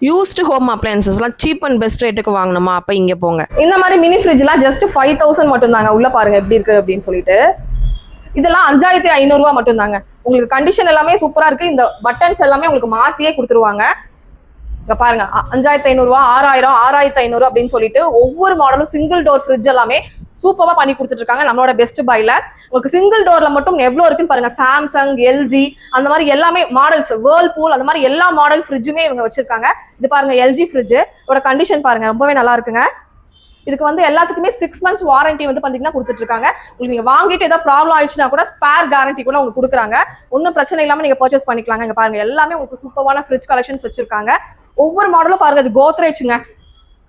Used home அப்ளையன்சஸ்லாம் cheap and best ரேட்டுக்கு வாங்கணுமா அப்போ இங்கே போங்க. இந்த மாதிரி மினி ஃப்ரிட்ஜ்லாம் ஜஸ்ட் 5000 மட்டும் தாங்க. உள்ள பாருங்க எப்படி இருக்கு அப்படின்னு சொல்லிட்டு. இதெல்லாம் 5500 ரூபா மட்டும் தாங்க. உங்களுக்கு கண்டிஷன் எல்லாமே சூப்பரா இருக்கு. இந்த பட்டன்ஸ் எல்லாமே உங்களுக்கு மாத்தியே கொடுத்துருவாங்க. இங்க பாருங்க 5500 ரூபா, 6000, 6500 அப்படின்னு சொல்லிட்டு ஒவ்வொரு மாடலும் சிங்கிள் டோர் ஃப்ரிட்ஜ் எல்லாமே சூப்பரா பண்ணி கொடுத்துட்டு இருக்காங்க நம்மளோட பெஸ்ட் பைல. உங்களுக்கு சிங்கிள் டோர்ல மட்டும் எவ்வளவு இருக்குன்னு பாருங்க. சாம்சங், எல்ஜி அந்த மாதிரி எல்லாமே மாடல்ஸ், வேர்ல்பூல் அந்த மாதிரி எல்லா மாடல் ஃப்ரிட்ஜுமே இவங்க வச்சிருக்காங்க. இது பாருங்க எல்ஜி ஃப்ரிட்ஜ் ஓட கண்டிஷன் பாருங்க ரொம்பவே நல்லா இருக்குங்க. இதுக்கு வந்து எல்லாத்துக்குமே 6 months வாரண்டி வந்து பாத்தீங்கன்னா கொடுத்துட்டு இருக்காங்க. உங்களுக்கு நீங்க வாங்கிட்டு ஏதாவது ப்ராப்ளம் ஆயிடுச்சுன்னா கூட ஸ்பேர் கேரண்டி கூட உங்களுக்கு கொடுக்குறாங்க. ஒன்றும் பிரச்சனை இல்லாம நீங்க பர்ச்சேஸ் பண்ணிக்கலாங்க. இங்க பாருங்க எல்லாமே உங்களுக்கு சூப்பரான ஃப்ரிட்ஜ் கலெக்ஷன்ஸ் வச்சிருக்காங்க. ஒவ்வொரு மாடலும் பாருங்க. இது கோத்ரேஜ்ங்க,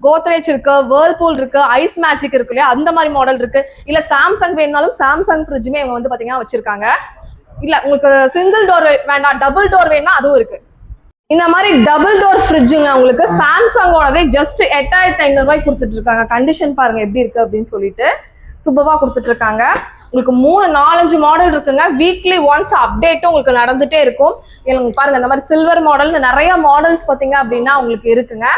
கோத்ரேஜ் இருக்கு, வேர்ல்பூல் இருக்கு, ஐஸ் மேஜிக் இருக்கு இல்லையா அந்த மாதிரி மாடல் இருக்கு. இல்ல சாம்சங் வேணும்னாலும் சாம்சங் ஃப்ரிட்ஜுமே இவங்க வந்து பாத்தீங்கன்னா வச்சிருக்காங்க. இல்ல உங்களுக்கு சிங்கிள் டோர் வேண்டாம் டபுள் டோர் வேணா அதுவும் இருக்கு. இந்த மாதிரி டபுள் டோர் ஃப்ரிட்ஜுங்க உங்களுக்கு சாம்சங்கோடவே ஜஸ்ட் 8500 ரூபாய்க்கு கொடுத்துட்டு இருக்காங்க. கண்டிஷன் பாருங்க எப்படி இருக்கு அப்படின்னு சொல்லிட்டு சூப்பரா கொடுத்துட்டு இருக்காங்க. உங்களுக்கு 3-4 மாடல் இருக்குங்க. வீக்லி ஒன்ஸ் அப்டேட்டும் உங்களுக்கு நடந்துட்டே இருக்கும். பாருங்க இந்த மாதிரி சில்வர் மாடல்னு நிறைய மாடல்ஸ் பாத்தீங்க அப்படின்னா உங்களுக்கு இருக்குங்க.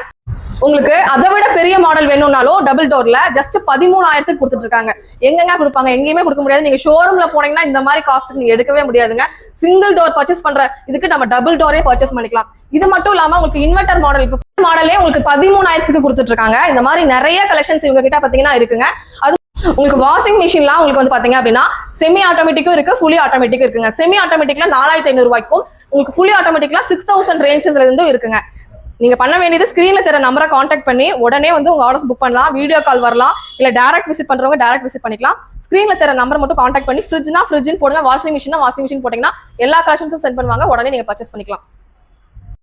உங்களுக்கு அதை விட பெரிய மாடல் வேணும்னாலும் டபுள் டோர்ல ஜஸ்ட் 13000க்கு கொடுத்துட்டு இருக்காங்க. எங்கெங்க கொடுப்பாங்க? எங்கேயுமே கொடுக்க முடியாது. நீங்க ஷோரூம்ல போனீங்கன்னா இந்த மாதிரி காஸ்ட் நீங்க எடுக்கவே முடியாதுங்க. சிங்கிள் டோர் பர்ச்சேஸ் பண்ற இதுக்கு நம்ம டபுள் டோரே பர்ச்சேஸ் பண்ணிக்கலாம். இது மட்டும் இல்லாம உங்களுக்கு இன்வெர்டர் மாடல் இப்போ மாடலே உங்களுக்கு 13000க்கு கொடுத்துட்டு இருக்காங்க. இந்த மாதிரி நிறைய கலெக்ஷன்ஸ் இவங்க கிட்ட பாத்தீங்கன்னா இருக்குங்க. அது உங்களுக்கு வாஷிங் மிஷின்லாம் உங்களுக்கு வந்து பாத்தீங்க அப்படின்னா செமி ஆட்டோமேட்டிக்கும் இருக்கு, ஃபுல்லி ஆட்டோமேட்டிக்கும் இருக்குங்க. செமி ஆட்டோமேட்டிக்ல 4500 ரூபாய்க்கும், உங்களுக்கு ஃபுல்லி ஆட்டோமேட்டிக்ல 6000 ரேஞ்சஸ்ல இருந்தும் இருக்குங்க. நீங்க பண்ண வேண்டியது ஸ்கிரீன்ல தெரிய நம்பரை கான்டாக்ட் பண்ணி உடனே வந்து உங்க ஆர்டர்ஸ் புக் பண்ணலாம். வீடியோ கால் வரலாம், இல்ல டைரக்ட் விசிட் பண்றவங்க டைரக்ட் விசிட் பண்ணிக்கலாம். ஸ்கிரீன்ல தெரிய நம்பர் மட்டும் கான்டாக்ட் பண்ணி ஃப்ரிட்ஜ்னா ஃப்ரிட்ஜ்னு போடுங்க, வாஷிங் மிஷின் போட்டீங்கன்னா எல்லா கலெக்ஷன்ஸும் சென்ட் பண்ணுவாங்க. உடனே நீங்க பர்ச்சேஸ் பண்ணிக்கலாம்.